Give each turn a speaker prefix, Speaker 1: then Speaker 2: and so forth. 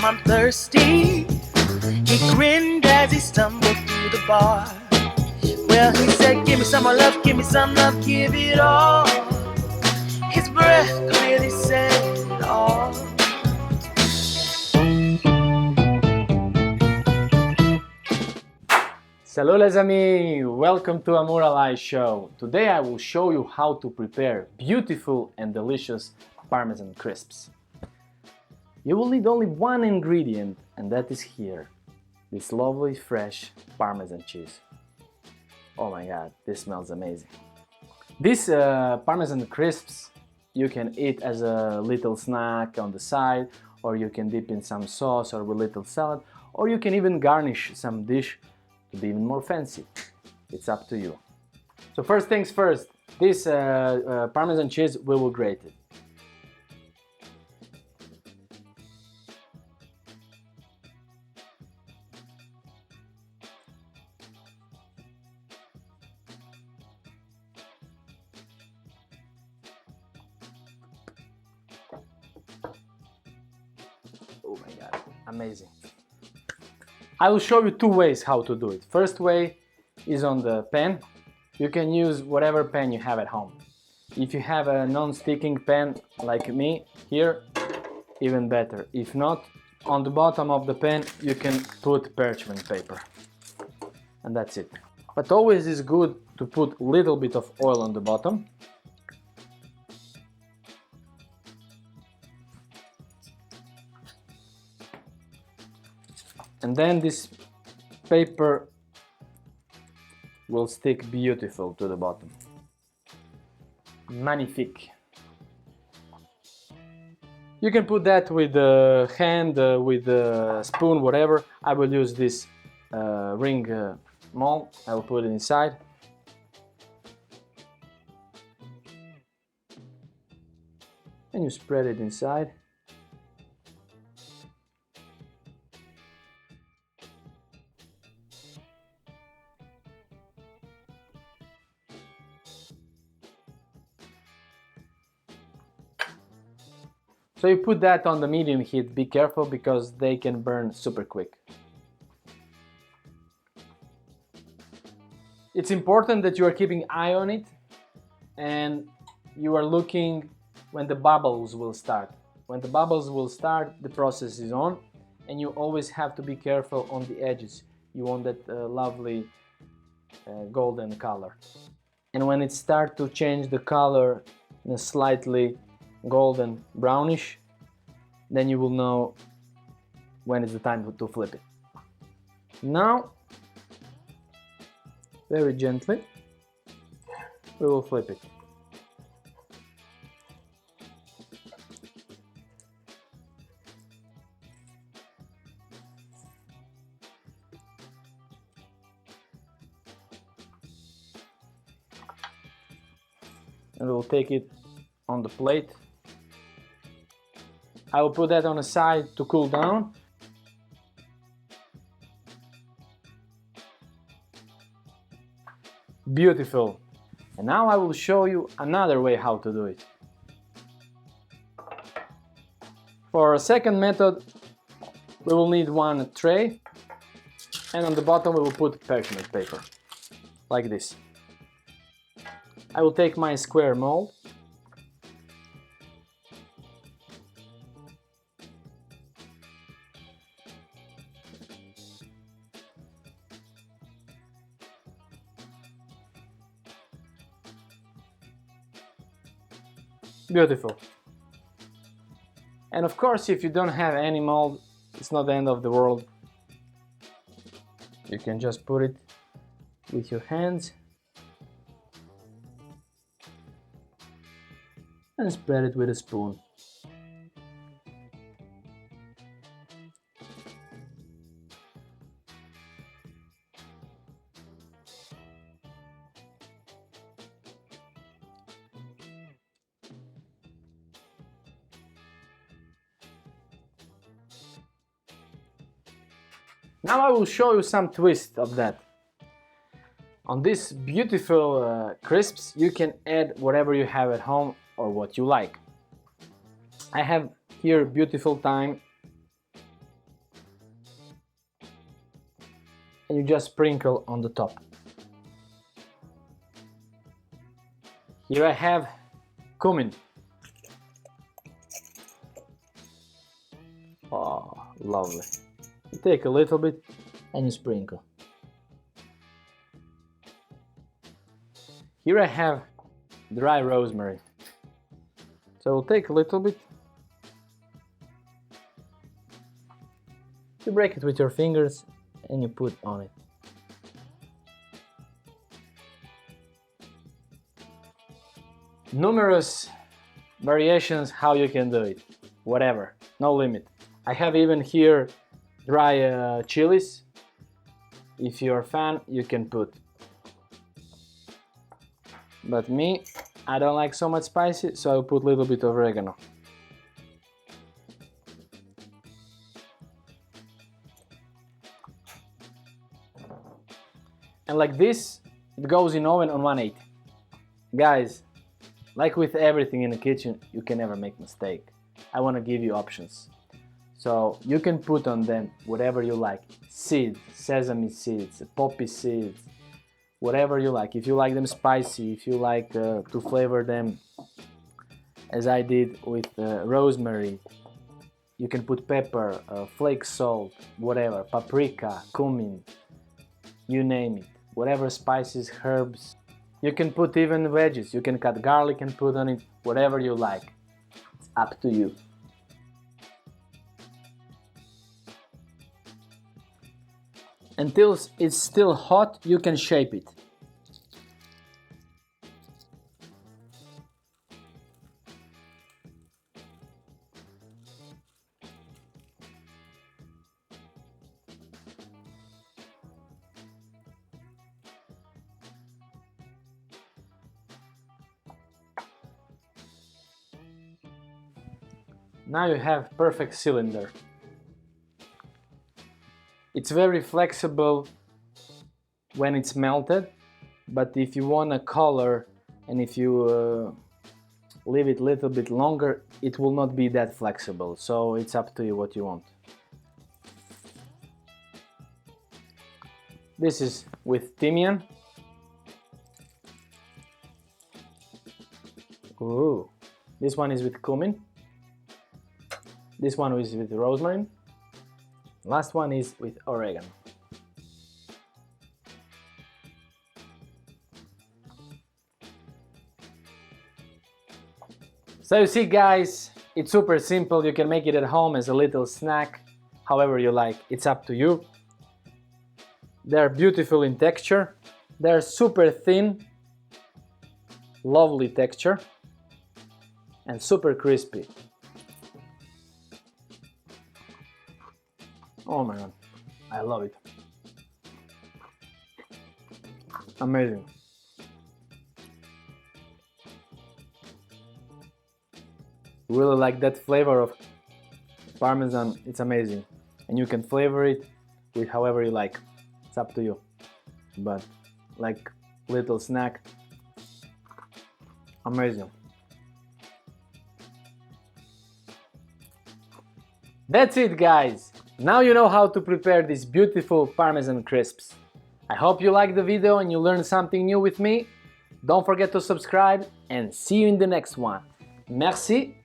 Speaker 1: come, I'm thirsty. He grinned as he stumbled through the bar. Well, he said, give me some more love, give me some love, give it all. His breath clearly said it all.
Speaker 2: Salut les amis, welcome to amouralail show. Today I will show you how to prepare beautiful and delicious Parmesan crisps. You will need only one ingredient, and that is here, this lovely fresh Parmesan cheese. Oh my god, this smells amazing. These Parmesan crisps you can eat as a little snack on the side, or you can dip in some sauce or with little salad, or you can even garnish some dish to be even more fancy. It's up to you. So first things first, this Parmesan cheese we will grate it. Oh my god, amazing. I will show you two ways how to do it. First way is on the pan. You can use whatever pan you have at home. If you have a non-sticking pan like me here, even better. If not, on the bottom of the pan you can put parchment paper. And that's it. But always is good to put a little bit of oil on the bottom. And then this paper will stick beautiful to the bottom. Magnifique. You can put that with a hand, with a spoon, whatever. I will use this ring mold. I will put it inside. And you spread it inside. So you put that on the medium heat. Be careful because they can burn super quick. It's important that you are keeping eye on it and you are looking when the bubbles will start. When the bubbles will start, the process is on, and you always have to be careful on the edges. You want that lovely golden color. And when it starts to change the color in a slightly golden brownish, then you will know when is the time to flip it. Now, very gently, we will flip it. And we will take it on the plate. I will put that on the side to cool down. Beautiful. And now I will show you another way how to do it. For a second method, we will need one tray, and on the bottom we will put parchment paper, like this. I will take my square mold. Beautiful. And of course, if you don't have any mold, it's not the end of the world. You can just put it with your hands and spread it with a spoon. Now I will show you some twist of that. On these beautiful crisps, you can add whatever you have at home or what you like. I have here beautiful thyme, and you just sprinkle on the top. Here I have cumin. Oh, lovely. You take a little bit and you sprinkle. Here I have dry rosemary. So we'll take a little bit. You break it with your fingers and you put on it. Numerous variations how you can do it. Whatever, no limit. I have even here dry chilies. If you're a fan, you can put. But me, I don't like so much spicy, so I'll put a little bit of oregano. And like this, it goes in oven on 180. Guys, like with everything in the kitchen, you can never make mistake. I want to give you options. So you can put on them whatever you like. Seeds, sesame seeds, poppy seeds, whatever you like. If you like them spicy, if you like to flavor them as I did with rosemary, you can put pepper, flake salt, whatever, paprika, cumin, you name it. Whatever spices, herbs. You can put even veggies. You can cut garlic and put on it, whatever you like. It's up to you. Until it's still hot, you can shape it. Now you have perfect cylinder. It's very flexible when it's melted, but if you want a color and if you leave it a little bit longer, it will not be that flexible, so it's up to you what you want. This is with thyme. Ooh. This one is with cumin. This one is with rosemary. Last one is with oregano. So you see guys, it's super simple. You can make it at home as a little snack, however you like. It's up to you. They're beautiful in texture. They're super thin, lovely texture, and super crispy. Oh my god, I love it. Amazing. Really like that flavor of Parmesan, it's amazing. And you can flavor it with however you like. It's up to you. But like little snack, amazing. That's it guys. Now you know how to prepare these beautiful Parmesan crisps. I hope you liked the video and you learned something new with me. Don't forget to subscribe and see you in the next one. Merci